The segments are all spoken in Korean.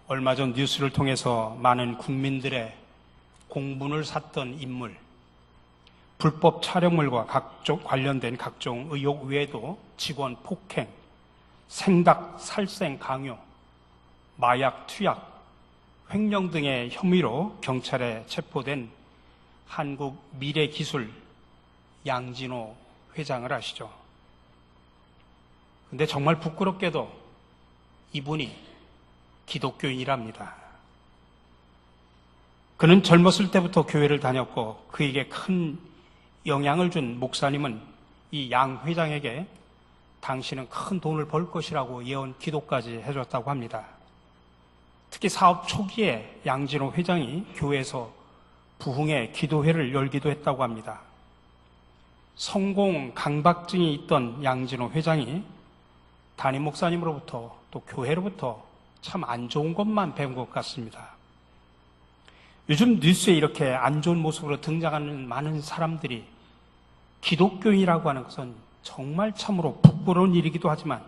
얼마 전 뉴스를 통해서 많은 국민들의 공분을 샀던 인물, 불법 촬영물과 관련된 각종 의혹 외에도 직원 폭행, 생닭 살생 강요, 마약 투약, 횡령 등의 혐의로 경찰에 체포된 한국 미래기술 양진호 회장을 아시죠? 근데 정말 부끄럽게도 이분이 기독교인이랍니다. 그는 젊었을 때부터 교회를 다녔고 그에게 큰 영향을 준 목사님은 이 양 회장에게 당신은 큰 돈을 벌 것이라고 예언 기도까지 해줬다고 합니다. 특히 사업 초기에 양진호 회장이 교회에서 부흥의 기도회를 열기도 했다고 합니다. 성공 강박증이 있던 양진호 회장이 담임 목사님으로부터 또 교회로부터 참 안 좋은 것만 배운 것 같습니다. 요즘 뉴스에 이렇게 안 좋은 모습으로 등장하는 많은 사람들이 기독교인이라고 하는 것은 정말 참으로 부끄러운 일이기도 하지만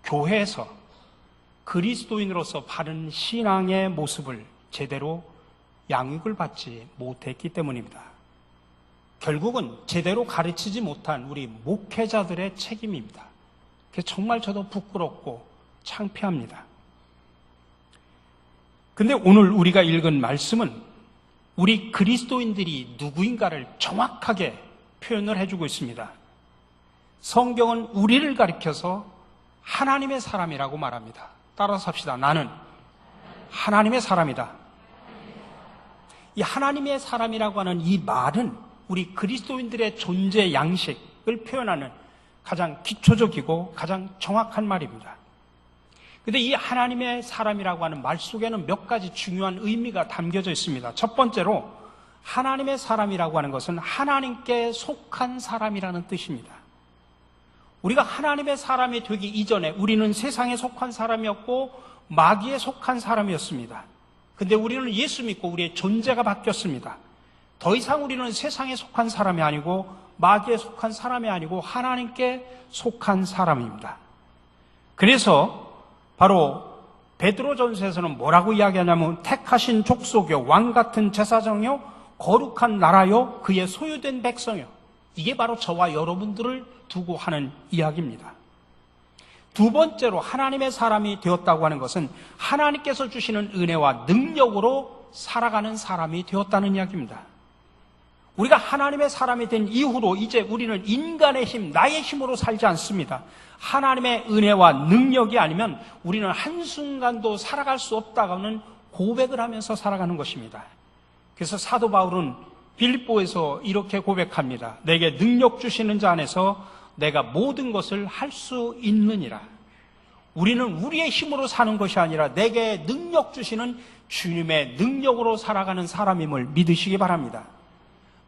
교회에서 그리스도인으로서 바른 신앙의 모습을 제대로 양육을 받지 못했기 때문입니다. 결국은 제대로 가르치지 못한 우리 목회자들의 책임입니다. 그래서 정말 저도 부끄럽고 창피합니다. 근데 오늘 우리가 읽은 말씀은 우리 그리스도인들이 누구인가를 정확하게 표현을 해주고 있습니다. 성경은 우리를 가리켜서 하나님의 사람이라고 말합니다. 따라서 합시다. 나는 하나님의 사람이다. 이 하나님의 사람이라고 하는 이 말은 우리 그리스도인들의 존재 양식을 표현하는 가장 기초적이고 가장 정확한 말입니다. 그런데 이 하나님의 사람이라고 하는 말 속에는 몇 가지 중요한 의미가 담겨져 있습니다. 첫 번째로 하나님의 사람이라고 하는 것은 하나님께 속한 사람이라는 뜻입니다. 우리가 하나님의 사람이 되기 이전에 우리는 세상에 속한 사람이었고 마귀에 속한 사람이었습니다. 근데 우리는 예수 믿고 우리의 존재가 바뀌었습니다. 더 이상 우리는 세상에 속한 사람이 아니고 마귀에 속한 사람이 아니고 하나님께 속한 사람입니다. 그래서 바로 베드로전서에서는 뭐라고 이야기하냐면 택하신 족속이요 왕같은 제사장이요 거룩한 나라요 그의 소유된 백성이요. 이게 바로 저와 여러분들을 두고 하는 이야기입니다. 두 번째로 하나님의 사람이 되었다고 하는 것은 하나님께서 주시는 은혜와 능력으로 살아가는 사람이 되었다는 이야기입니다. 우리가 하나님의 사람이 된 이후로 이제 우리는 인간의 힘, 나의 힘으로 살지 않습니다. 하나님의 은혜와 능력이 아니면 우리는 한순간도 살아갈 수 없다고는 고백을 하면서 살아가는 것입니다. 그래서 사도 바울은 빌립보에서 이렇게 고백합니다. 내게 능력 주시는 자 안에서 내가 모든 것을 할 수 있느니라. 우리는 우리의 힘으로 사는 것이 아니라 내게 능력 주시는 주님의 능력으로 살아가는 사람임을 믿으시기 바랍니다.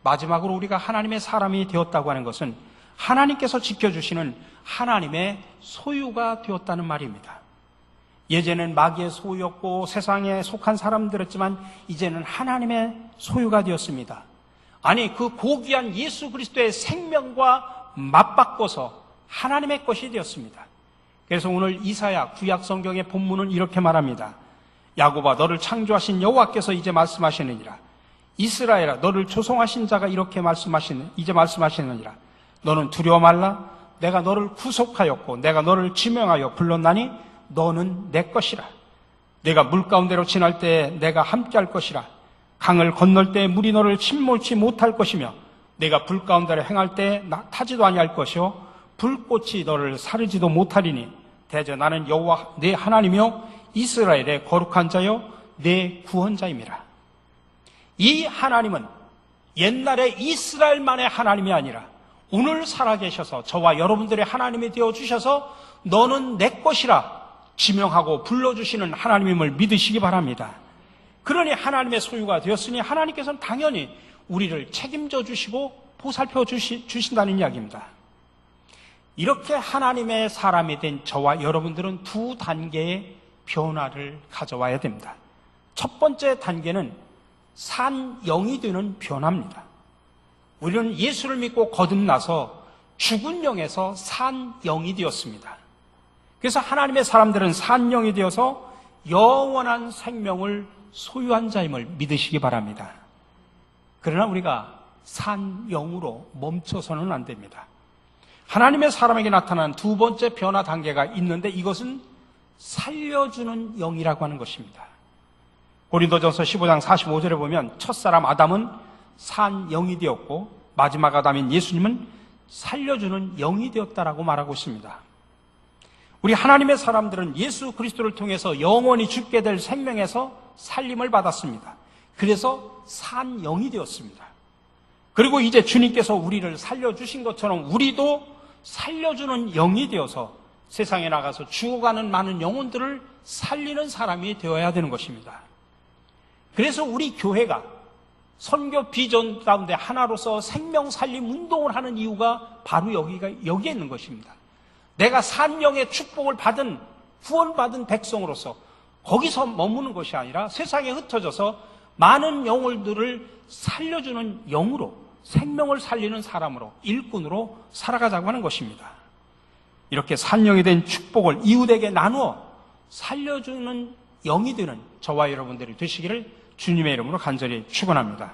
마지막으로 우리가 하나님의 사람이 되었다고 하는 것은 하나님께서 지켜주시는 하나님의 소유가 되었다는 말입니다. 예전엔 마귀의 소유였고 세상에 속한 사람들이었지만 이제는 하나님의 소유가 되었습니다. 아니 그 고귀한 예수 그리스도의 생명과 맞바꿔서 하나님의 것이 되었습니다. 그래서 오늘 이사야 구약 성경의 본문은 이렇게 말합니다. 야곱아 너를 창조하신 여호와께서 이제 말씀하시느니라. 이스라엘아 너를 조성하신 자가 이렇게 이제 말씀하시느니라. 너는 두려워 말라. 내가 너를 구속하였고 내가 너를 지명하여 불렀나니 너는 내 것이라. 내가 물 가운데로 지날 때에 내가 함께할 것이라. 강을 건널 때에 물이 너를 침몰치 못할 것이며 내가 불 가운데로 행할 때에 타지도 아니할 것이요 불꽃이 너를 사르지도 못하리니 대저 나는 여호와 내 하나님이요 이스라엘의 거룩한 자요 내 구원자임이라. 이 하나님은 옛날에 이스라엘만의 하나님이 아니라 오늘 살아계셔서 저와 여러분들의 하나님이 되어주셔서 너는 내 것이라 지명하고 불러주시는 하나님임을 믿으시기 바랍니다. 그러니 하나님의 소유가 되었으니 하나님께서는 당연히 우리를 책임져 주시고 보살펴 주신다는 이야기입니다. 이렇게 하나님의 사람이 된 저와 여러분들은 두 단계의 변화를 가져와야 됩니다. 첫 번째 단계는 산 영이 되는 변화입니다. 우리는 예수를 믿고 거듭나서 죽은 영에서 산 영이 되었습니다. 그래서 하나님의 사람들은 산 영이 되어서 영원한 생명을 소유한 자임을 믿으시기 바랍니다. 그러나 우리가 산 영으로 멈춰서는 안 됩니다. 하나님의 사람에게 나타난 두 번째 변화 단계가 있는데 이것은 살려주는 영이라고 하는 것입니다. 고린도전서 15장 45절에 보면 첫사람 아담은 산 영이 되었고 마지막 아담인 예수님은 살려주는 영이 되었다라고 말하고 있습니다. 우리 하나님의 사람들은 예수 그리스도를 통해서 영원히 죽게 될 생명에서 살림을 받았습니다. 그래서 산 영이 되었습니다. 그리고 이제 주님께서 우리를 살려주신 것처럼 우리도 살려주는 영이 되어서 세상에 나가서 죽어가는 많은 영혼들을 살리는 사람이 되어야 되는 것입니다. 그래서 우리 교회가 선교 비전 가운데 하나로서 생명 살림 운동을 하는 이유가 바로 여기에 있는 것입니다. 내가 산영의 축복을 받은 구원받은 백성으로서 거기서 머무는 것이 아니라 세상에 흩어져서 많은 영혼들을 살려주는 영으로 생명을 살리는 사람으로 일꾼으로 살아가자고 하는 것입니다. 이렇게 산영이 된 축복을 이웃에게 나누어 살려주는 영이 되는 저와 여러분들이 되시기를 주님의 이름으로 간절히 축원합니다.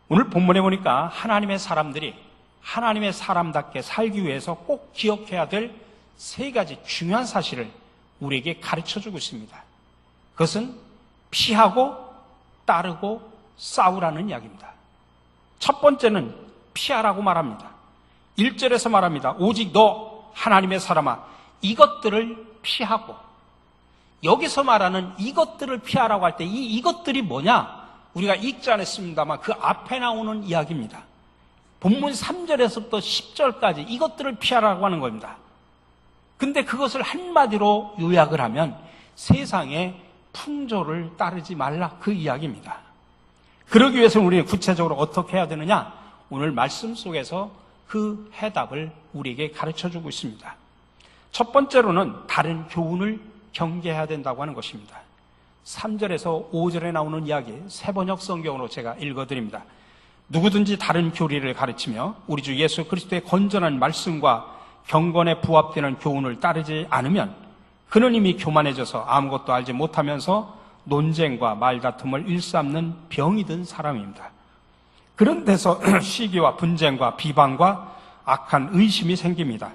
오늘 본문에 보니까 하나님의 사람들이 하나님의 사람답게 살기 위해서 꼭 기억해야 될 세 가지 중요한 사실을 우리에게 가르쳐주고 있습니다. 그것은 피하고 따르고 싸우라는 이야기입니다. 첫 번째는 피하라고 말합니다. 1절에서 말합니다. 오직 너 하나님의 사람아 이것들을 피하고, 여기서 말하는 이것들을 피하라고 할 때 이것들이 뭐냐? 우리가 읽지 않았습니다만 그 앞에 나오는 이야기입니다. 본문 3절에서부터 10절까지 이것들을 피하라고 하는 겁니다. 근데 그것을 한마디로 요약을 하면 세상의 풍조를 따르지 말라, 그 이야기입니다. 그러기 위해서는 우리는 구체적으로 어떻게 해야 되느냐? 오늘 말씀 속에서 그 해답을 우리에게 가르쳐주고 있습니다. 첫 번째로는 다른 교훈을 경계해야 된다고 하는 것입니다. 3절에서 5절에 나오는 이야기 세번역 성경으로 제가 읽어드립니다. 누구든지 다른 교리를 가르치며 우리 주 예수 그리스도의 건전한 말씀과 경건에 부합되는 교훈을 따르지 않으면 그는 이미 교만해져서 아무것도 알지 못하면서 논쟁과 말다툼을 일삼는 병이 든 사람입니다. 그런 데서 시기와 분쟁과 비방과 악한 의심이 생깁니다.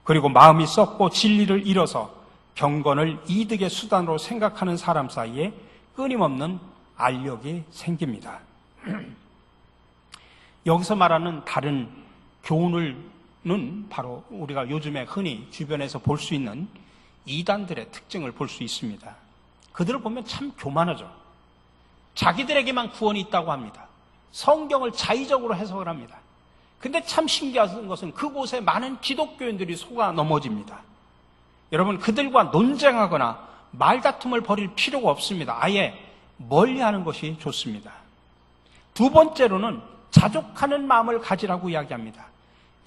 그리고 마음이 썩고 진리를 잃어서 경건을 이득의 수단으로 생각하는 사람 사이에 끊임없는 알력이 생깁니다. 여기서 말하는 다른 교훈은 바로 우리가 요즘에 흔히 주변에서 볼 수 있는 이단들의 특징을 볼 수 있습니다. 그들을 보면 참 교만하죠. 자기들에게만 구원이 있다고 합니다. 성경을 자의적으로 해석을 합니다. 근데 참 신기한 것은 그곳에 많은 기독교인들이 속아 넘어집니다. 여러분, 그들과 논쟁하거나 말다툼을 벌일 필요가 없습니다. 아예 멀리하는 것이 좋습니다. 두 번째로는 자족하는 마음을 가지라고 이야기합니다.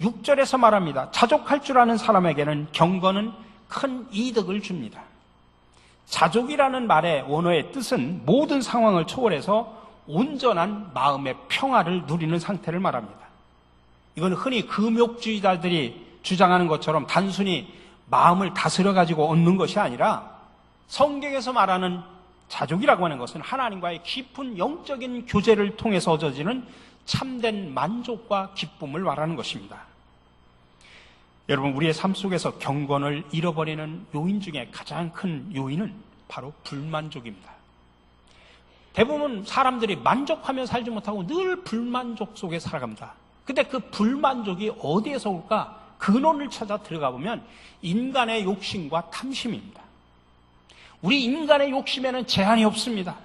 6절에서 말합니다. 자족할 줄 아는 사람에게는 경건은 큰 이득을 줍니다. 자족이라는 말의 원어의 뜻은 모든 상황을 초월해서 온전한 마음의 평화를 누리는 상태를 말합니다. 이건 흔히 금욕주의자들이 주장하는 것처럼 단순히 마음을 다스려가지고 얻는 것이 아니라 성경에서 말하는 자족이라고 하는 것은 하나님과의 깊은 영적인 교제를 통해서 얻어지는 참된 만족과 기쁨을 말하는 것입니다. 여러분, 우리의 삶 속에서 경건을 잃어버리는 요인 중에 가장 큰 요인은 바로 불만족입니다. 대부분 사람들이 만족하며 살지 못하고 늘 불만족 속에 살아갑니다. 근데 그 불만족이 어디에서 올까? 근원을 찾아 들어가 보면 인간의 욕심과 탐심입니다. 우리 인간의 욕심에는 제한이 없습니다.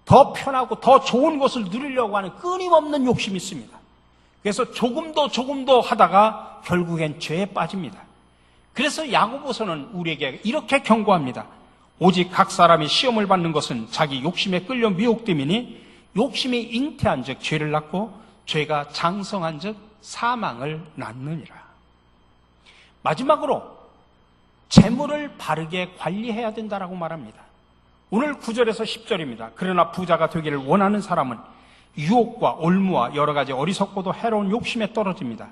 더 편하고 더 좋은 것을 누리려고 하는 끊임없는 욕심이 있습니다. 그래서 조금 더 하다가 결국엔 죄에 빠집니다. 그래서 야고보서는 우리에게 이렇게 경고합니다. 오직 각 사람이 시험을 받는 것은 자기 욕심에 끌려 미혹됨이니 욕심이 잉태한 즉 죄를 낳고 죄가 장성한 즉 사망을 낳느니라. 마지막으로 재물을 바르게 관리해야 된다라고 말합니다. 오늘 9절에서 10절입니다. 그러나 부자가 되기를 원하는 사람은 유혹과 올무와 여러 가지 어리석고도 해로운 욕심에 떨어집니다.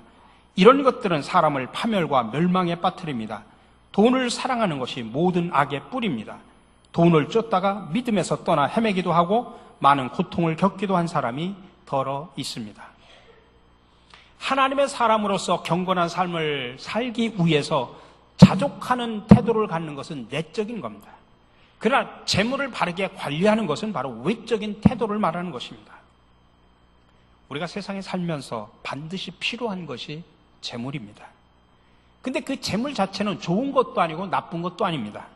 이런 것들은 사람을 파멸과 멸망에 빠뜨립니다. 돈을 사랑하는 것이 모든 악의 뿌리입니다. 돈을 쫓다가 믿음에서 떠나 헤매기도 하고 많은 고통을 겪기도 한 사람이 더러 있습니다. 하나님의 사람으로서 경건한 삶을 살기 위해서 자족하는 태도를 갖는 것은 내적인 겁니다. 그러나 재물을 바르게 관리하는 것은 바로 외적인 태도를 말하는 것입니다. 우리가 세상에 살면서 반드시 필요한 것이 재물입니다. 근데 그 재물 자체는 좋은 것도 아니고 나쁜 것도 아닙니다.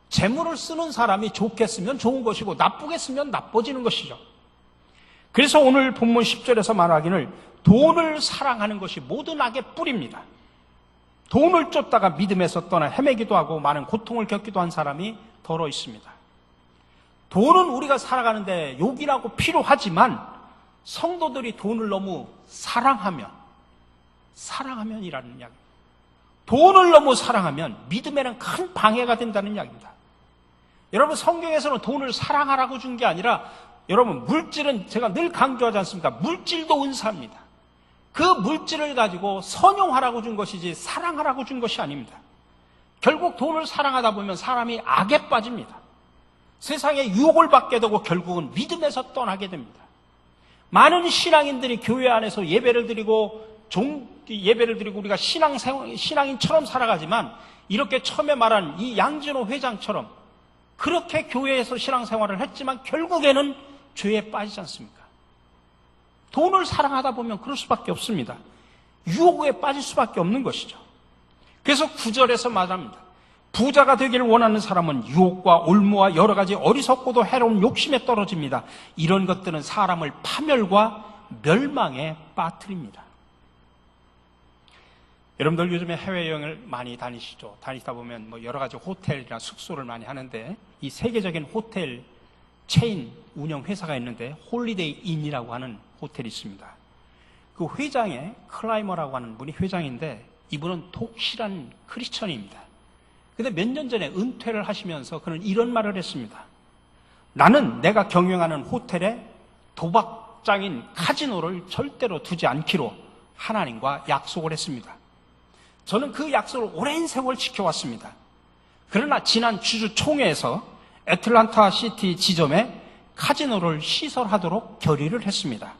재물을 쓰는 사람이 좋게 쓰면 좋은 것이고 나쁘게 쓰면 나빠지는 것이죠. 그래서 오늘 본문 10절에서 말하기를 돈을 사랑하는 것이 모든 악의 뿌리입니다. 돈을 쫓다가 믿음에서 떠나 헤매기도 하고 많은 고통을 겪기도 한 사람이 더러 있습니다. 돈은 우리가 살아가는데 욕이라고 필요하지만 성도들이 돈을 너무 사랑하면이라는 이야기입니다. 돈을 너무 사랑하면 믿음에는 큰 방해가 된다는 이야기입니다. 여러분, 성경에서는 돈을 사랑하라고 준 게 아니라, 여러분, 물질은 제가 늘 강조하지 않습니까? 물질도 은사입니다. 그 물질을 가지고 선용하라고 준 것이지 사랑하라고 준 것이 아닙니다. 결국 돈을 사랑하다 보면 사람이 악에 빠집니다. 세상에 유혹을 받게 되고 결국은 믿음에서 떠나게 됩니다. 많은 신앙인들이 교회 안에서 예배를 드리고 우리가 신앙인처럼 살아가지만 이렇게 처음에 말한 이 양진호 회장처럼 그렇게 교회에서 신앙생활을 했지만 결국에는 죄에 빠지지 않습니까? 돈을 사랑하다 보면 그럴 수밖에 없습니다. 유혹에 빠질 수밖에 없는 것이죠. 그래서 9절에서 말합니다. 부자가 되기를 원하는 사람은 유혹과 올무와 여러 가지 어리석고도 해로운 욕심에 떨어집니다. 이런 것들은 사람을 파멸과 멸망에 빠뜨립니다. 여러분들 요즘에 해외여행을 많이 다니시죠? 다니다 보면 여러 가지 호텔이나 숙소를 많이 하는데 이 세계적인 호텔 체인 운영 회사가 있는데 홀리데이 인이라고 하는 호텔이 있습니다. 그 회장에 클라이머라고 하는 분이 회장인데 이분은 독실한 크리스천입니다. 근데 몇 년 전에 은퇴를 하시면서 그는 이런 말을 했습니다. 나는 내가 경영하는 호텔에 도박장인 카지노를 절대로 두지 않기로 하나님과 약속을 했습니다. 저는 그 약속을 오랜 세월 지켜왔습니다. 그러나 지난 주주 총회에서 애틀란타 시티 지점에 카지노를 시설하도록 결의를 했습니다.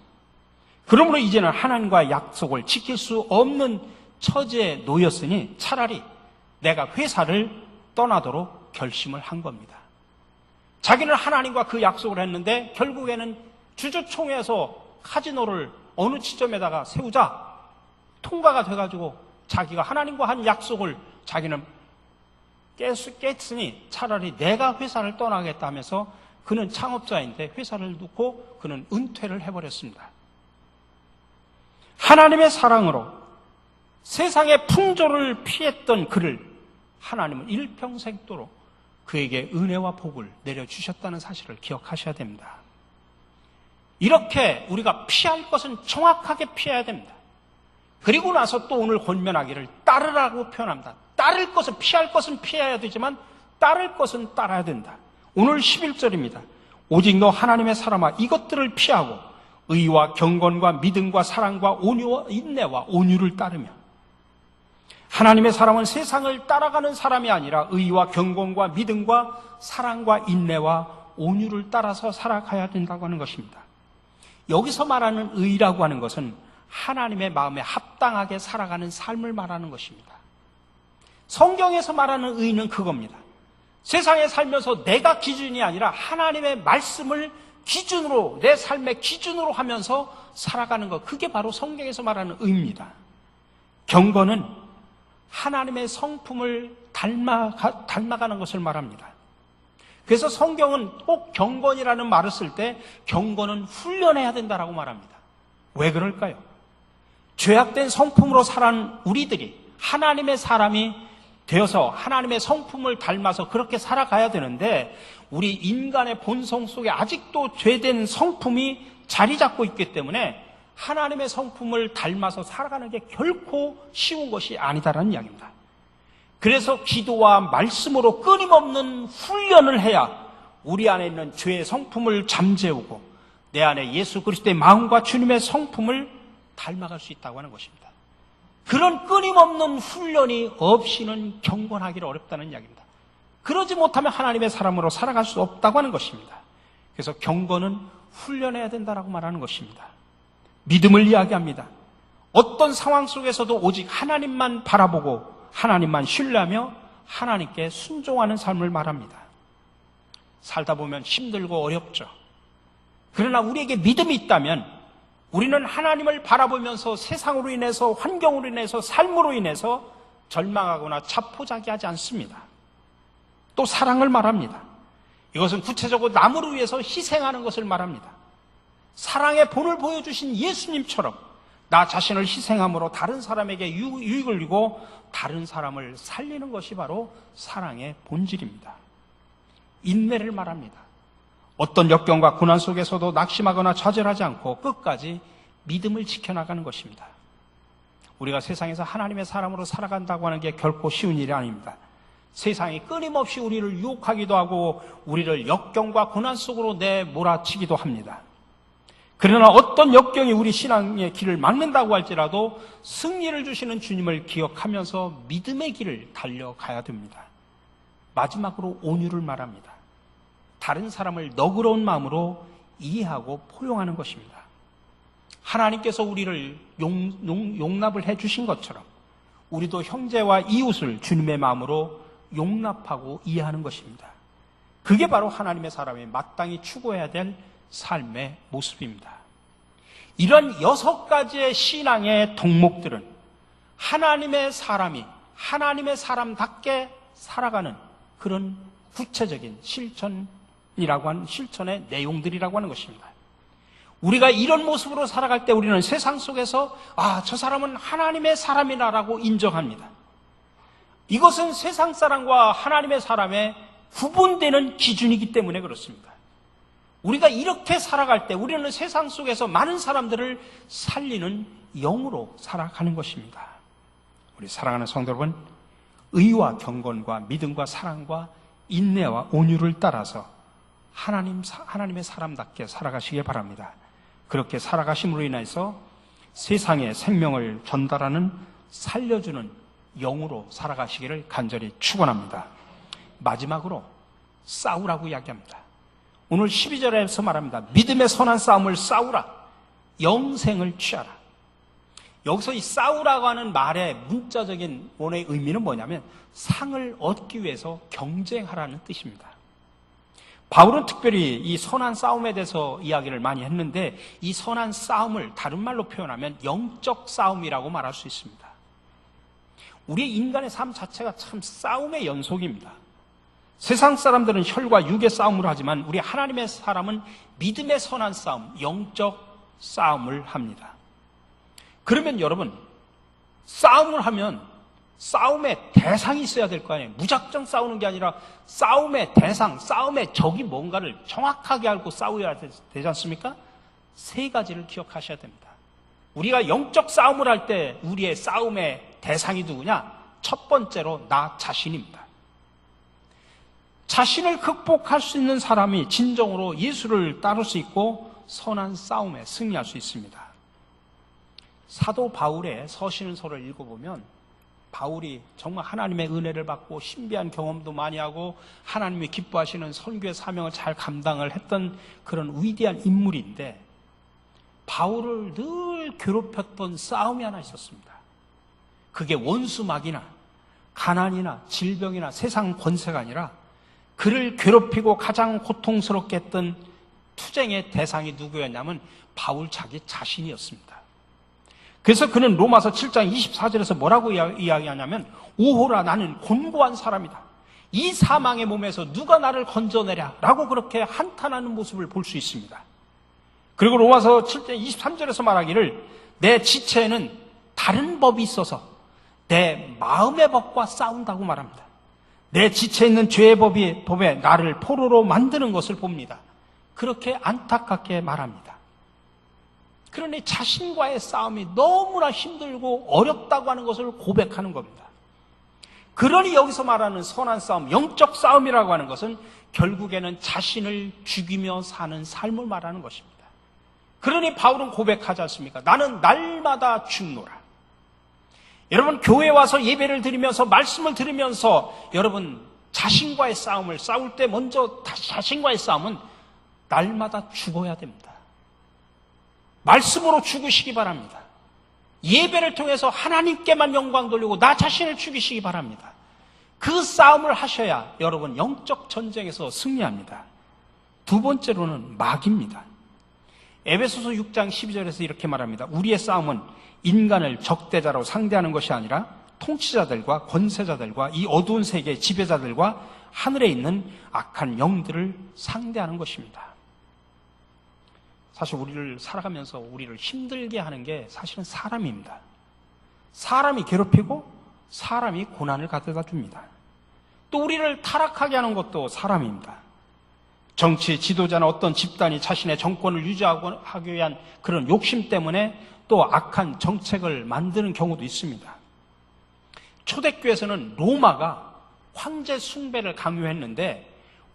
그러므로 이제는 하나님과의 약속을 지킬 수 없는 처지에 놓였으니 차라리 내가 회사를 떠나도록 결심을 한 겁니다. 자기는 하나님과 그 약속을 했는데 결국에는 주주총회에서 카지노를 어느 지점에다가 세우자 통과가 돼가지고 자기가 하나님과 한 약속을 자기는 깼으니 차라리 내가 회사를 떠나겠다 하면서 그는 창업자인데 회사를 놓고 그는 은퇴를 해버렸습니다. 하나님의 사랑으로 세상의 풍조를 피했던 그를 하나님은 일평생도록 그에게 은혜와 복을 내려주셨다는 사실을 기억하셔야 됩니다. 이렇게 우리가 피할 것은 정확하게 피해야 됩니다. 그리고 나서 또 오늘 권면하기를 따르라고 표현합니다. 따를 것은 피할 것은 피해야 되지만 따를 것은 따라야 된다. 오늘 11절입니다. 오직 너 하나님의 사람아 이것들을 피하고 의와 경건과 믿음과 사랑과 온유와 인내와 온유를 따르며 하나님의 사람은 세상을 따라가는 사람이 아니라 의와 경건과 믿음과 사랑과 인내와 온유를 따라서 살아가야 된다고 하는 것입니다. 여기서 말하는 의라고 하는 것은 하나님의 마음에 합당하게 살아가는 삶을 말하는 것입니다. 성경에서 말하는 의는 그겁니다. 세상에 살면서 내가 기준이 아니라 하나님의 말씀을 기준으로, 내 삶의 기준으로 하면서 살아가는 것, 그게 바로 성경에서 말하는 의입니다. 경건은 하나님의 성품을 닮아가는 것을 말합니다. 그래서 성경은 꼭 경건이라는 말을 쓸 때 경건은 훈련해야 된다라고 말합니다. 왜 그럴까요? 죄악된 성품으로 살아가는 우리들이 하나님의 사람이 되어서 하나님의 성품을 닮아서 그렇게 살아가야 되는데 우리 인간의 본성 속에 아직도 죄된 성품이 자리 잡고 있기 때문에 하나님의 성품을 닮아서 살아가는 게 결코 쉬운 것이 아니다라는 이야기입니다. 그래서 기도와 말씀으로 끊임없는 훈련을 해야 우리 안에 있는 죄의 성품을 잠재우고 내 안에 예수 그리스도의 마음과 주님의 성품을 닮아갈 수 있다고 하는 것입니다. 그런 끊임없는 훈련이 없이는 경건하기를 어렵다는 이야기입니다. 그러지 못하면 하나님의 사람으로 살아갈 수 없다고 하는 것입니다. 그래서 경건은 훈련해야 된다라고 말하는 것입니다. 믿음을 이야기합니다. 어떤 상황 속에서도 오직 하나님만 바라보고 하나님만 신뢰하며 하나님께 순종하는 삶을 말합니다. 살다 보면 힘들고 어렵죠. 그러나 우리에게 믿음이 있다면 우리는 하나님을 바라보면서 세상으로 인해서, 환경으로 인해서, 삶으로 인해서 절망하거나 자포자기하지 않습니다. 또 사랑을 말합니다. 이것은 구체적으로 남을 위해서 희생하는 것을 말합니다. 사랑의 본을 보여주신 예수님처럼 나 자신을 희생함으로 다른 사람에게 유익을 주고 다른 사람을 살리는 것이 바로 사랑의 본질입니다. 인내를 말합니다. 어떤 역경과 고난 속에서도 낙심하거나 좌절하지 않고 끝까지 믿음을 지켜나가는 것입니다. 우리가 세상에서 하나님의 사람으로 살아간다고 하는 게 결코 쉬운 일이 아닙니다. 세상이 끊임없이 우리를 유혹하기도 하고 우리를 역경과 고난 속으로 내몰아치기도 합니다. 그러나 어떤 역경이 우리 신앙의 길을 막는다고 할지라도 승리를 주시는 주님을 기억하면서 믿음의 길을 달려가야 됩니다. 마지막으로 온유를 말합니다. 다른 사람을 너그러운 마음으로 이해하고 포용하는 것입니다. 하나님께서 우리를 용납을 해주신 것처럼 우리도 형제와 이웃을 주님의 마음으로 용납하고 이해하는 것입니다. 그게 바로 하나님의 사람이 마땅히 추구해야 될 삶의 모습입니다. 이런 6가지의 신앙의 덕목들은 하나님의 사람이 하나님의 사람답게 살아가는 그런 구체적인 실천이라고 하는 실천의 내용들이라고 하는 것입니다. 우리가 이런 모습으로 살아갈 때 우리는 세상 속에서 저 사람은 하나님의 사람이라고 인정합니다. 이것은 세상 사람과 하나님의 사람의 구분되는 기준이기 때문에 그렇습니다. 우리가 이렇게 살아갈 때 우리는 세상 속에서 많은 사람들을 살리는 영으로 살아가는 것입니다. 우리 사랑하는 성도 여러분, 의와 경건과 믿음과 사랑과 인내와 온유를 따라서 하나님의 사람답게 살아가시길 바랍니다. 그렇게 살아가심으로 인해서 세상에 생명을 전달하는 살려주는 영으로 살아가시기를 간절히 축원합니다. 마지막으로 싸우라고 이야기합니다. 오늘 12절에서 말합니다. 믿음의 선한 싸움을 싸우라. 영생을 취하라. 여기서 이 싸우라고 하는 말의 문자적인 원어의 의미는 뭐냐면 상을 얻기 위해서 경쟁하라는 뜻입니다. 바울은 특별히 이 선한 싸움에 대해서 이야기를 많이 했는데 이 선한 싸움을 다른 말로 표현하면 영적 싸움이라고 말할 수 있습니다. 우리의 인간의 삶 자체가 참 싸움의 연속입니다. 세상 사람들은 혈과 육의 싸움을 하지만 우리 하나님의 사람은 믿음의 선한 싸움, 영적 싸움을 합니다. 그러면 여러분, 싸움을 하면 싸움의 대상이 있어야 될 거 아니에요. 무작정 싸우는 게 아니라 싸움의 대상, 싸움의 적이 뭔가를 정확하게 알고 싸워야 되지 않습니까? 3가지를 기억하셔야 됩니다. 우리가 영적 싸움을 할 때 우리의 싸움의 대상이 누구냐? 첫 번째로 나 자신입니다. 자신을 극복할 수 있는 사람이 진정으로 예수를 따를 수 있고 선한 싸움에 승리할 수 있습니다. 사도 바울의 서신서를 읽어보면 바울이 정말 하나님의 은혜를 받고 신비한 경험도 많이 하고 하나님이 기뻐하시는 선교의 사명을 잘 감당을 했던 그런 위대한 인물인데 바울을 늘 괴롭혔던 싸움이 하나 있었습니다. 그게 원수막이나 가난이나 질병이나 세상 권세가 아니라 그를 괴롭히고 가장 고통스럽게 했던 투쟁의 대상이 누구였냐면 바울 자기 자신이었습니다. 그래서 그는 로마서 7장 24절에서 뭐라고 이야기하냐면 오호라 나는 곤고한 사람이다. 이 사망의 몸에서 누가 나를 건져내랴 라고 그렇게 한탄하는 모습을 볼 수 있습니다. 그리고 로마서 7장 23절에서 말하기를 내 지체에는 다른 법이 있어서 내 마음의 법과 싸운다고 말합니다. 내 지체에 있는 죄의 법에 나를 포로로 만드는 것을 봅니다. 그렇게 안타깝게 말합니다. 그러니 자신과의 싸움이 너무나 힘들고 어렵다고 하는 것을 고백하는 겁니다. 그러니 여기서 말하는 선한 싸움, 영적 싸움이라고 하는 것은 결국에는 자신을 죽이며 사는 삶을 말하는 것입니다. 그러니 바울은 고백하지 않습니까? 나는 날마다 죽노라. 여러분 교회에 와서 예배를 드리면서 말씀을 들으면서 여러분 자신과의 싸움을 싸울 때 먼저 자신과의 싸움은 날마다 죽어야 됩니다. 말씀으로 죽으시기 바랍니다. 예배를 통해서 하나님께만 영광 돌리고 나 자신을 죽이시기 바랍니다. 그 싸움을 하셔야 여러분 영적 전쟁에서 승리합니다. 두 번째로는 마귀입니다. 에베소서 6장 12절에서 이렇게 말합니다. 우리의 싸움은 인간을 적대자로 상대하는 것이 아니라 통치자들과 권세자들과 이 어두운 세계의 지배자들과 하늘에 있는 악한 영들을 상대하는 것입니다. 사실 우리를 살아가면서 우리를 힘들게 하는 게 사실은 사람입니다. 사람이 괴롭히고 사람이 고난을 가져다 줍니다. 또 우리를 타락하게 하는 것도 사람입니다. 정치 지도자나 어떤 집단이 자신의 정권을 유지하기 위한 그런 욕심 때문에 또 악한 정책을 만드는 경우도 있습니다. 초대교회에서는 로마가 황제 숭배를 강요했는데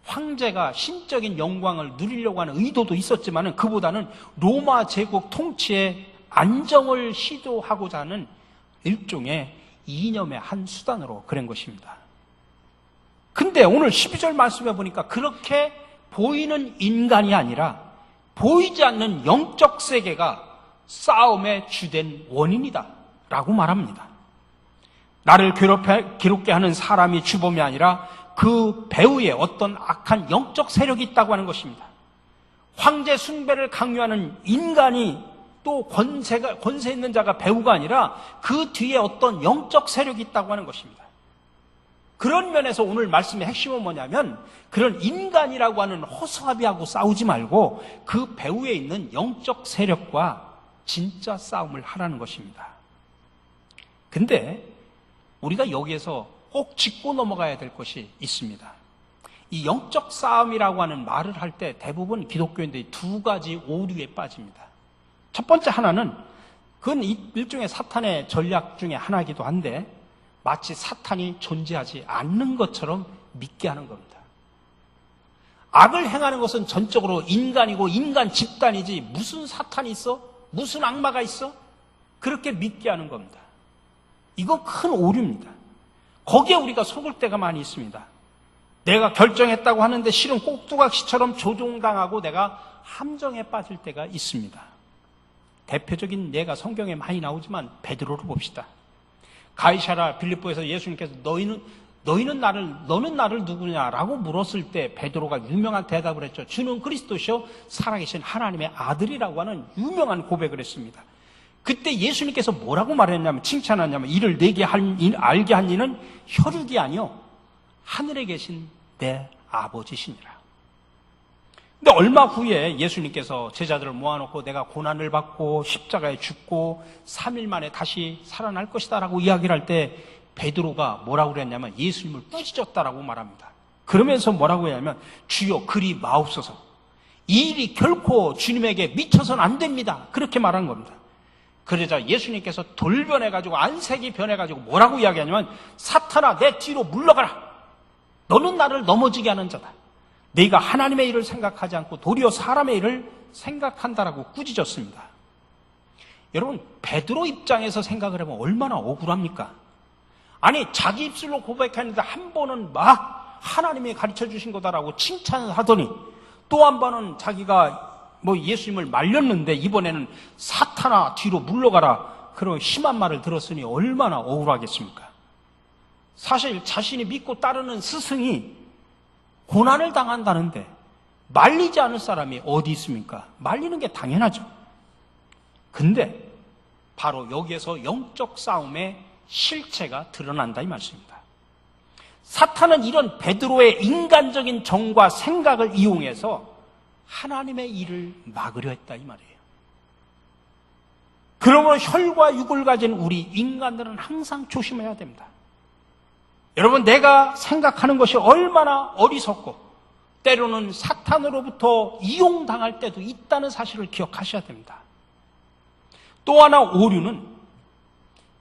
황제가 신적인 영광을 누리려고 하는 의도도 있었지만 그보다는 로마 제국 통치의 안정을 시도하고자 하는 일종의 이념의 한 수단으로 그런 것입니다. 근데 오늘 12절 말씀에 보니까 그렇게 보이는 인간이 아니라 보이지 않는 영적 세계가 싸움의 주된 원인이다 라고 말합니다. 나를 괴롭게 하는 사람이 주범이 아니라 그 배후에 어떤 악한 영적 세력이 있다고 하는 것입니다. 황제 숭배를 강요하는 인간이 또 권세 있는 자가 배후가 아니라 그 뒤에 어떤 영적 세력이 있다고 하는 것입니다. 그런 면에서 오늘 말씀의 핵심은 뭐냐면 그런 인간이라고 하는 허수아비하고 싸우지 말고 그 배후에 있는 영적 세력과 진짜 싸움을 하라는 것입니다. 근데 우리가 여기에서 꼭 짚고 넘어가야 될 것이 있습니다. 이 영적 싸움이라고 하는 말을 할 때 대부분 기독교인들이 두 가지 오류에 빠집니다. 첫 번째 하나는 그건 일종의 사탄의 전략 중에 하나이기도 한데 마치 사탄이 존재하지 않는 것처럼 믿게 하는 겁니다. 악을 행하는 것은 전적으로 인간이고 인간 집단이지 무슨 사탄이 있어? 무슨 악마가 있어? 그렇게 믿게 하는 겁니다. 이건 큰 오류입니다. 거기에 우리가 속을 때가 많이 있습니다. 내가 결정했다고 하는데 실은 꼭두각시처럼 조종당하고 내가 함정에 빠질 때가 있습니다. 대표적인 예가 성경에 많이 나오지만 베드로를 봅시다. 가이사랴 빌립보에서 예수님께서 너는 나를 누구냐라고 물었을 때 베드로가 유명한 대답을 했죠. 주는 그리스도시요 살아계신 하나님의 아들이라고 하는 유명한 고백을 했습니다. 그때 예수님께서 뭐라고 말했냐면 칭찬하냐면 이를 내게 알게 한 이는 혈육이 아니요 하늘에 계신 내 아버지시니라. 근데 얼마 후에 예수님께서 제자들을 모아놓고 내가 고난을 받고 십자가에 죽고 3일 만에 다시 살아날 것이다 라고 이야기를 할 때 베드로가 뭐라고 그랬냐면 예수님을 꾸짖었다라고 말합니다. 그러면서 뭐라고 했냐면 주여 그리 마옵소서. 이 일이 결코 주님에게 미쳐서는 안 됩니다. 그렇게 말한 겁니다. 그러자 예수님께서 돌변해가지고 안색이 변해가지고 뭐라고 이야기하냐면 사탄아 내 뒤로 물러가라. 너는 나를 넘어지게 하는 자다. 네가 하나님의 일을 생각하지 않고 도리어 사람의 일을 생각한다라고 꾸짖었습니다. 여러분 베드로 입장에서 생각을 해보면 얼마나 억울합니까? 아니 자기 입술로 고백했는데 한 번은 막 하나님이 가르쳐 주신 거다라고 칭찬을 하더니 또 한 번은 자기가 예수님을 말렸는데 이번에는 사탄아 뒤로 물러가라 그런 심한 말을 들었으니 얼마나 억울하겠습니까? 사실 자신이 믿고 따르는 스승이 고난을 당한다는데 말리지 않을 사람이 어디 있습니까? 말리는 게 당연하죠. 근데 바로 여기에서 영적 싸움의 실체가 드러난다 이 말씀입니다. 사탄은 이런 베드로의 인간적인 정과 생각을 이용해서 하나님의 일을 막으려 했다 이 말이에요. 그러므로 혈과 육을 가진 우리 인간들은 항상 조심해야 됩니다. 여러분 내가 생각하는 것이 얼마나 어리석고 때로는 사탄으로부터 이용당할 때도 있다는 사실을 기억하셔야 됩니다. 또 하나 오류는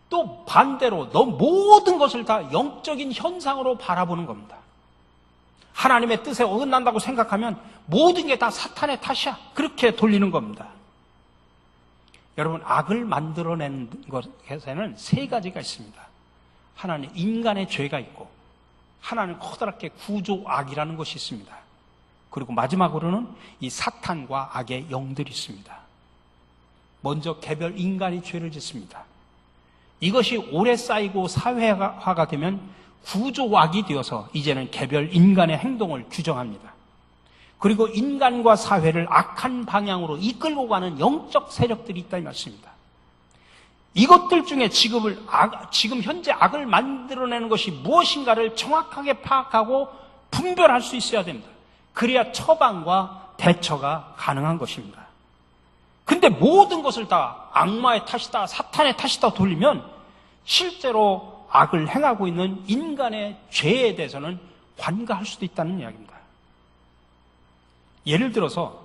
또 반대로 너 모든 것을 다 영적인 현상으로 바라보는 겁니다. 하나님의 뜻에 어긋난다고 생각하면 모든 게 다 사탄의 탓이야. 그렇게 돌리는 겁니다. 여러분 악을 만들어낸 것에는 세 가지가 있습니다. 하나는 인간의 죄가 있고 하나는 커다랗게 구조악이라는 것이 있습니다. 그리고 마지막으로는 이 사탄과 악의 영들이 있습니다. 먼저 개별 인간이 죄를 짓습니다. 이것이 오래 쌓이고 사회화가 되면 구조악이 되어서 이제는 개별 인간의 행동을 규정합니다. 그리고 인간과 사회를 악한 방향으로 이끌고 가는 영적 세력들이 있다는 말씀입니다. 이것들 중에 지금 현재 악을 만들어내는 것이 무엇인가를 정확하게 파악하고 분별할 수 있어야 됩니다. 그래야 처방과 대처가 가능한 것입니다. 근데 모든 것을 다 악마의 탓이다, 사탄의 탓이다 돌리면 실제로 악을 행하고 있는 인간의 죄에 대해서는 관가할 수도 있다는 이야기입니다. 예를 들어서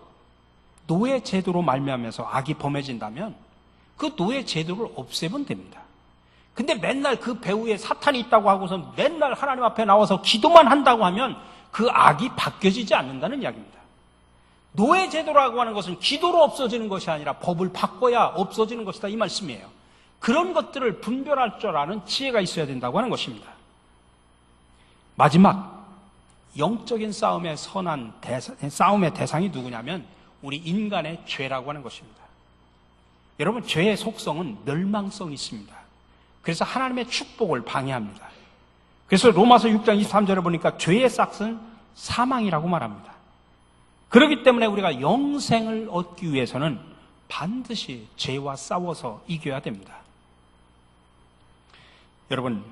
노예 제도로 말미암아서 악이 범해진다면 그 노예 제도를 없애면 됩니다. 근데 맨날 그 배후에 사탄이 있다고 하고서 맨날 하나님 앞에 나와서 기도만 한다고 하면 그 악이 바뀌어지지 않는다는 이야기입니다. 노예 제도라고 하는 것은 기도로 없어지는 것이 아니라 법을 바꿔야 없어지는 것이다 이 말씀이에요. 그런 것들을 분별할 줄 아는 지혜가 있어야 된다고 하는 것입니다. 마지막 영적인 싸움의 싸움의 대상이 누구냐면 우리 인간의 죄라고 하는 것입니다. 여러분, 죄의 속성은 멸망성이 있습니다. 그래서 하나님의 축복을 방해합니다. 그래서 로마서 6장 23절에 보니까 죄의 싹은 사망이라고 말합니다. 그렇기 때문에 우리가 영생을 얻기 위해서는 반드시 죄와 싸워서 이겨야 됩니다. 여러분,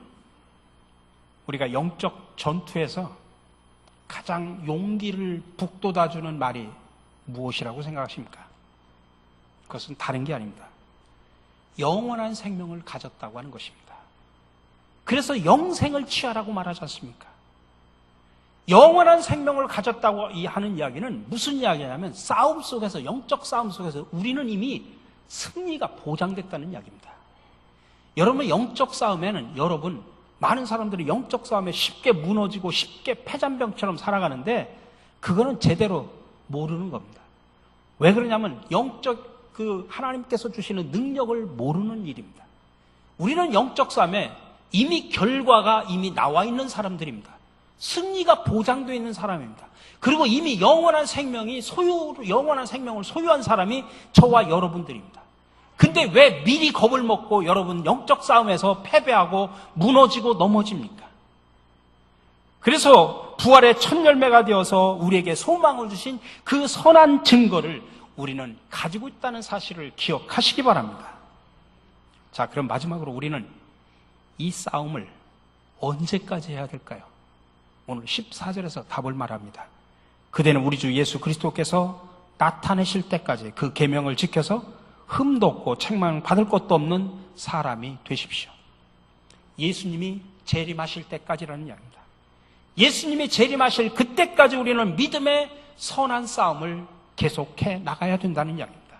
우리가 영적 전투에서 가장 용기를 북돋아주는 말이 무엇이라고 생각하십니까? 그것은 다른 게 아닙니다. 영원한 생명을 가졌다고 하는 것입니다. 그래서 영생을 취하라고 말하지 않습니까? 영원한 생명을 가졌다고 하는 이야기는 무슨 이야기냐면 싸움 속에서, 영적 싸움 속에서 우리는 이미 승리가 보장됐다는 이야기입니다. 여러분, 영적 싸움에는 많은 사람들이 영적 싸움에 쉽게 무너지고 쉽게 패잔병처럼 살아가는데 그거는 제대로 모르는 겁니다. 왜 그러냐면 영적 하나님께서 주시는 능력을 모르는 일입니다. 우리는 영적 싸움에 이미 결과가 이미 나와 있는 사람들입니다. 승리가 보장되어 있는 사람입니다. 그리고 이미 영원한 생명을 소유한 사람이 저와 여러분들입니다. 근데 왜 미리 겁을 먹고 여러분 영적 싸움에서 패배하고 무너지고 넘어집니까? 그래서 부활의 첫 열매가 되어서 우리에게 소망을 주신 그 선한 증거를 우리는 가지고 있다는 사실을 기억하시기 바랍니다. 자, 그럼 마지막으로 우리는 이 싸움을 언제까지 해야 될까요? 오늘 14절에서 답을 말합니다. 그대는 우리 주 예수 그리스도께서 나타내실 때까지 그 계명을 지켜서 흠도 없고 책망받을 것도 없는 사람이 되십시오. 예수님이 재림하실 때까지라는 이야기입니다. 예수님이 재림하실 그때까지 우리는 믿음의 선한 싸움을 계속해 나가야 된다는 이야기입니다.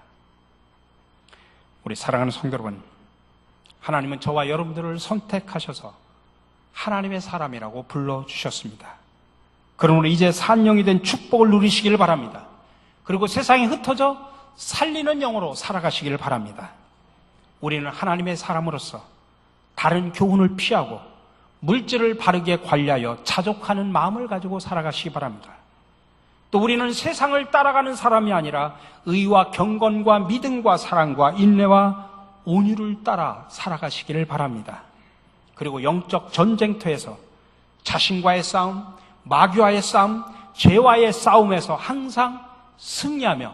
우리 사랑하는 성도 여러분, 하나님은 저와 여러분들을 선택하셔서 하나님의 사람이라고 불러주셨습니다. 그러므로 이제 산영이 된 축복을 누리시기를 바랍니다. 그리고 세상에 흩어져 살리는 영으로 살아가시기를 바랍니다. 우리는 하나님의 사람으로서 다른 교훈을 피하고 물질을 바르게 관리하여 자족하는 마음을 가지고 살아가시기 바랍니다. 또 우리는 세상을 따라가는 사람이 아니라 의와 경건과 믿음과 사랑과 인내와 온유를 따라 살아가시기를 바랍니다. 그리고 영적 전쟁터에서 자신과의 싸움, 마귀와의 싸움, 죄와의 싸움에서 항상 승리하며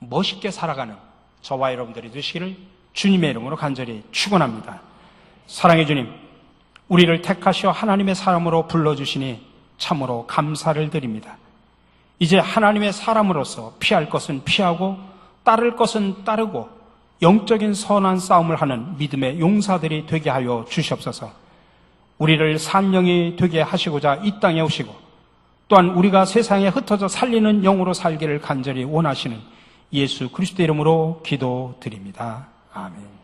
멋있게 살아가는 저와 여러분들이 되시기를 주님의 이름으로 간절히 축원합니다. 사랑의 주님, 우리를 택하셔 하나님의 사람으로 불러주시니 참으로 감사를 드립니다. 이제 하나님의 사람으로서 피할 것은 피하고 따를 것은 따르고 영적인 선한 싸움을 하는 믿음의 용사들이 되게 하여 주시옵소서. 우리를 산영이 되게 하시고자 이 땅에 오시고 또한 우리가 세상에 흩어져 살리는 영으로 살기를 간절히 원하시는 예수 그리스도의 이름으로 기도드립니다. 아멘.